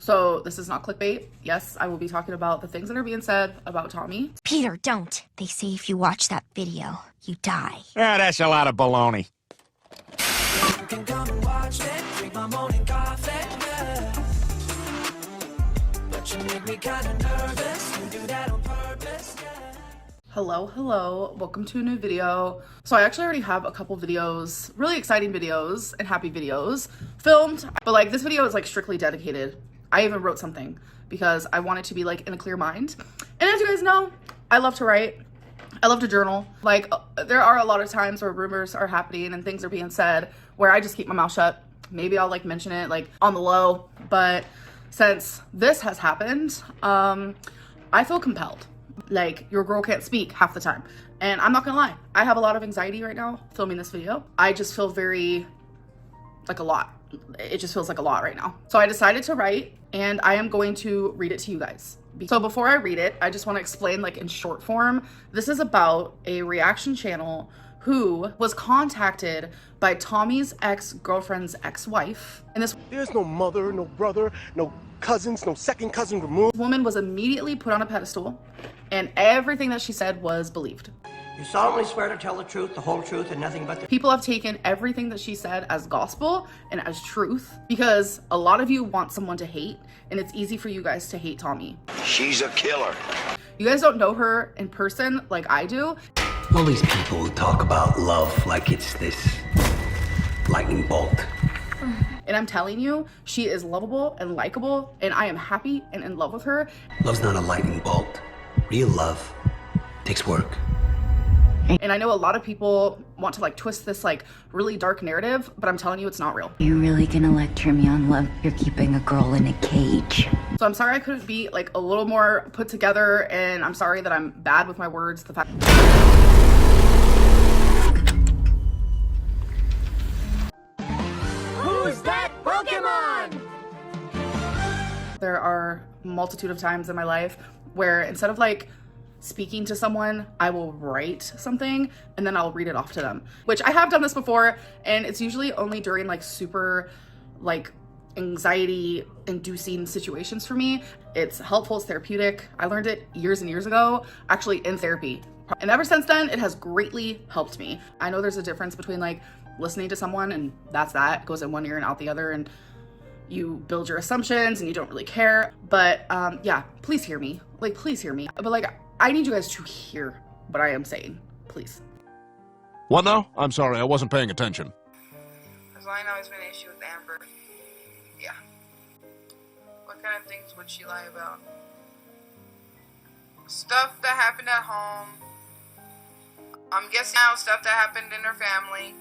So this is not clickbait. Yes, I will be talking about the things that are being said about Tommy. Peter, don't. They say if you watch that video, you die. Ah, that's a lot of baloney. You can come and watch it, drink my morning coffee, yeah. But you make me kinda nervous, you do that on purpose, yeah. Hello, welcome to a new video. So I actually already have a couple videos, really exciting videos and happy videos filmed, but like this video is like strictly dedicated. I even wrote something because I wanted to be like in a clear mind. And as you guys know, I love to write. I love to journal. Like there are a lot of times where rumors are happening and things are being said where I just keep my mouth shut. Maybe I'll like mention it like on the low, but since this has happened, I feel compelled. Like your girl can't speak half the time. And I'm not gonna lie, I have a lot of anxiety right now filming this video. I just feel very, like a lot. It just feels like a lot right now. So I decided to write and I am going to read it to you guys. So before I read it, I just want to explain like in short form, this is about a reaction channel who was contacted by Tommy's ex-girlfriend's ex-wife. And this There's no mother, no brother, no cousins, no second cousin removed. woman was immediately put on a pedestal and everything that she said was believed. You solemnly swear to tell the truth, the whole truth, and nothing but the People have taken everything that she said as gospel and as truth because a lot of you want someone to hate and it's easy for you guys to hate Tommy. She's a killer. You guys don't know her in person like I do. All these people who talk about love like it's this lightning bolt. And I'm telling you, she is lovable and likable and I am happy and in love with her. Love's not a lightning bolt. Real love takes work. And I know a lot of people want to like twist this like really dark narrative, but I'm telling you it's not real. You really gonna lecture me on love? You're keeping a girl in a cage. So I'm sorry I couldn't be like a little more put together and I'm sorry that I'm bad with my words. The fact Who's that Pokemon? there are a multitude of times in my life where instead of like speaking to someone, I will write something and then I'll read it off to them, which I have done this before. And it's usually only during like super like anxiety inducing situations for me. It's helpful, it's therapeutic. I learned it years and years ago, actually in therapy. And ever since then, it has greatly helped me. I know there's a difference between like listening to someone and that's that, goes in one ear and out the other, and you build your assumptions and you don't really care. But yeah, please hear me. Like, please hear me. But like, I need you guys to hear what I am saying, please. What now? I'm sorry, I wasn't paying attention. Has lying always been an issue with Amber? Yeah. What kind of things would she lie about? Stuff that happened at home. I'm guessing now stuff that happened in her family.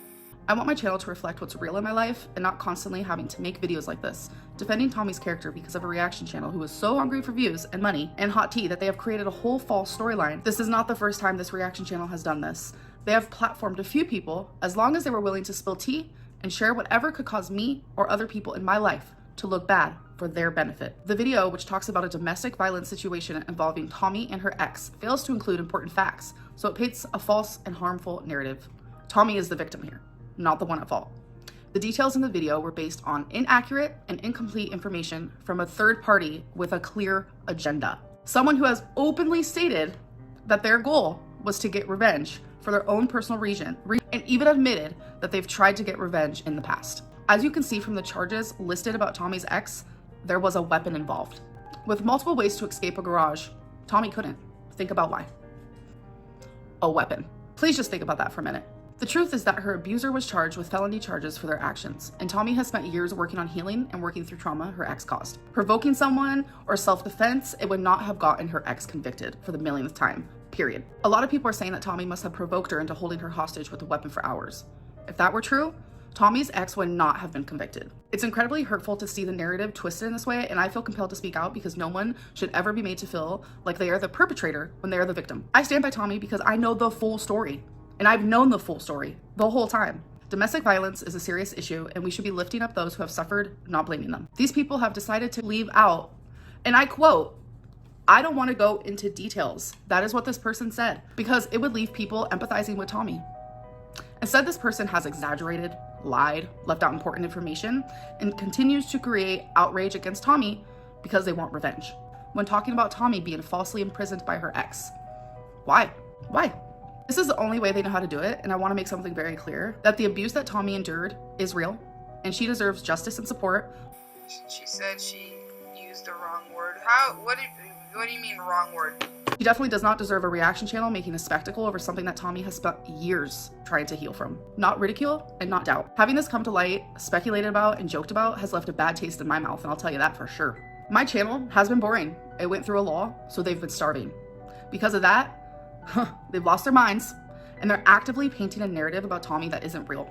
I want my channel to reflect what's real in my life and not constantly having to make videos like this, defending Tommy's character because of a reaction channel who is so hungry for views and money and hot tea that they have created a whole false storyline. This is not the first time this reaction channel has done this. They have platformed a few people as long as they were willing to spill tea and share whatever could cause me or other people in my life to look bad for their benefit. The video, which talks about a domestic violence situation involving Tommy and her ex, fails to include important facts, so it paints a false and harmful narrative. Tommy is the victim here, not the one at fault. The details in the video were based on inaccurate and incomplete information from a third party with a clear agenda. Someone who has openly stated that their goal was to get revenge for their own personal reason, and even admitted that they've tried to get revenge in the past. As you can see from the charges listed about Tommy's ex, there was a weapon involved. With multiple ways to escape a garage, Tommy couldn't. Think about why. A weapon. Please just think about that for a minute. The truth is that her abuser was charged with felony charges for their actions, and Tommy has spent years working on healing and working through trauma her ex caused. Provoking someone or self-defense, it would not have gotten her ex convicted for the millionth time, period. A lot of people are saying that Tommy must have provoked her into holding her hostage with a weapon for hours. If that were true, Tommy's ex would not have been convicted. It's incredibly hurtful to see the narrative twisted in this way, and I feel compelled to speak out because no one should ever be made to feel like they are the perpetrator when they are the victim. I stand by Tommy because I know the full story, and I've known the full story the whole time. Domestic violence is a serious issue, and we should be lifting up those who have suffered, not blaming them. These people have decided to leave out, and I quote, "I don't want to go into details." That is what this person said, because it would leave people empathizing with Tommy. Instead, this person has exaggerated, lied, left out important information, and continues to create outrage against Tommy because they want revenge. When talking about Tommy being falsely imprisoned by her ex. Why? Why? This is the only way they know how to do it, and I want to make something very clear, that the abuse that Tommy endured is real, and she deserves justice and support. She said she used the wrong word. What do you mean wrong word? She definitely does not deserve a reaction channel making a spectacle over something that Tommy has spent years trying to heal from. Not ridicule and not doubt. Having this come to light, speculated about, and joked about has left a bad taste in my mouth, and I'll tell you that for sure. My channel has been boring. It went through a law, so they've been starving. Because of that, they've lost their minds, and they're actively painting a narrative about Tommy that isn't real.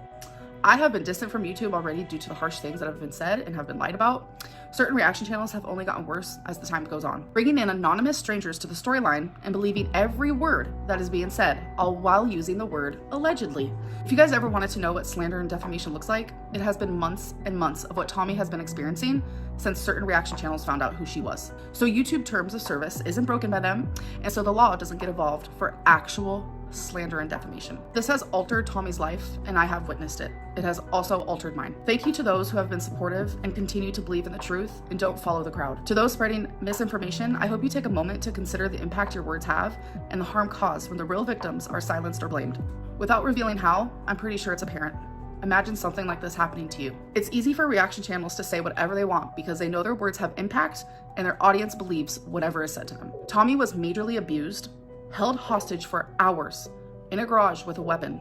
I have been distant from YouTube already due to the harsh things that have been said and have been lied about. Certain reaction channels have only gotten worse as the time goes on. Bringing in anonymous strangers to the storyline and believing every word that is being said, all while using the word allegedly. If you guys ever wanted to know what slander and defamation looks like, it has been months and months of what Tommy has been experiencing since certain reaction channels found out who she was. So YouTube terms of service isn't broken by them, and so the law doesn't get involved for actual slander and defamation. This has altered Tommy's life, and I have witnessed it. It has also altered mine. Thank you to those who have been supportive and continue to believe in the truth and don't follow the crowd. To those spreading misinformation, I hope you take a moment to consider the impact your words have and the harm caused when the real victims are silenced or blamed. Without revealing how, I'm pretty sure it's apparent. Imagine something like this happening to you. It's easy for reaction channels to say whatever they want because they know their words have impact and their audience believes whatever is said to them. Tommy was majorly abused, held hostage for hours in a garage with a weapon,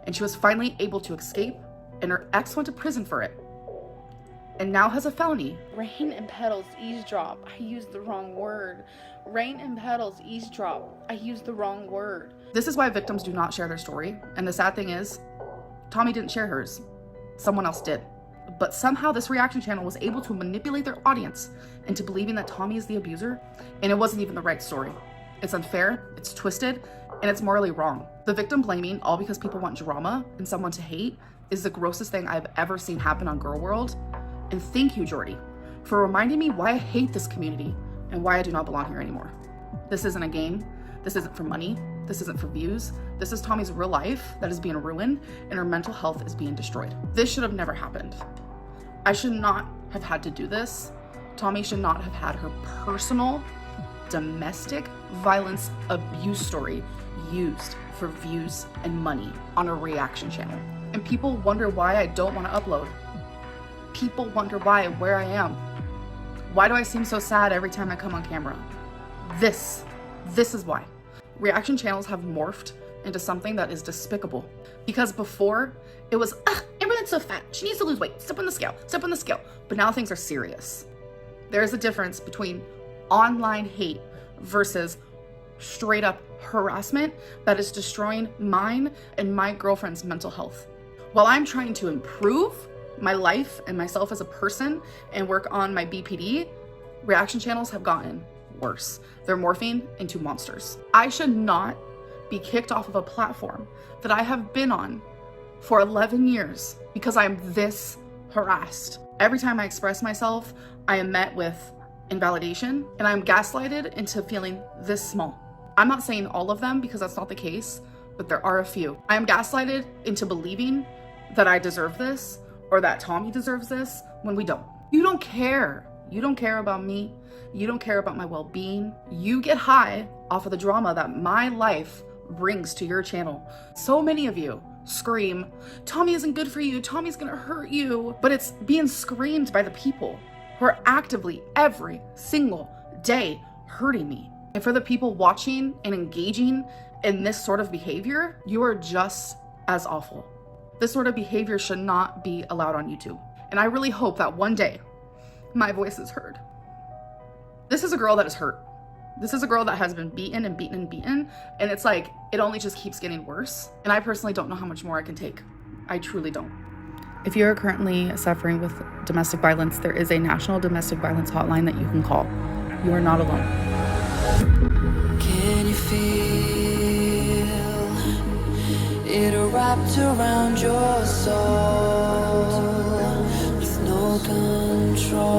and she was finally able to escape, and her ex went to prison for it, and now has a felony. Rain and petals eavesdrop. I used the wrong word. Rain and petals eavesdrop. I used the wrong word. This is why victims do not share their story, and the sad thing is, Tommy didn't share hers. Someone else did. But somehow this reaction channel was able to manipulate their audience into believing that Tommy is the abuser, and it wasn't even the right story. It's unfair, it's twisted, and it's morally wrong. The victim blaming, all because people want drama and someone to hate, is the grossest thing I've ever seen happen on Girl World. And thank you, Jordy, for reminding me why I hate this community and why I do not belong here anymore. This isn't a game. This isn't for money. This isn't for views. This is Tommy's real life that is being ruined, and her mental health is being destroyed. This should have never happened. I should not have had to do this. Tommy should not have had her personal domestic violence abuse story used for views and money on a reaction channel. And people wonder why I don't want to upload. People wonder where I am. Why do I seem so sad every time I come on camera? This is why. Reaction channels have morphed into something that is despicable. Because before, it was, Amberlynn's so fat, she needs to lose weight, step on the scale. But now things are serious. There's a difference between online hate versus straight up harassment that is destroying mine and my girlfriend's mental health. While I'm trying to improve my life and myself as a person and work on my BPD, reaction channels have gotten worse. They're morphing into monsters. I should not be kicked off of a platform that I have been on for 11 years because I'm this harassed. Every time I express myself, I am met with invalidation, and I'm gaslighted into feeling this small. I'm not saying all of them because that's not the case, but there are a few. I am gaslighted into believing that I deserve this or that Tommy deserves this when we don't. You don't care. You don't care about me. You don't care about my well-being. You get high off of the drama that my life brings to your channel. So many of you scream, Tommy isn't good for you, Tommy's gonna hurt you, but it's being screamed by the people who are actively every single day hurting me. And for the people watching and engaging in this sort of behavior, you are just as awful. This sort of behavior should not be allowed on YouTube. And I really hope that one day my voice is heard. This is a girl that is hurt. This is a girl that has been beaten and beaten and beaten. And it's like, it only just keeps getting worse. And I personally don't know how much more I can take. I truly don't. If you are currently suffering with domestic violence, there is a national domestic violence hotline that you can call. You are not alone. Can you feel it wrapped around your soul with no control?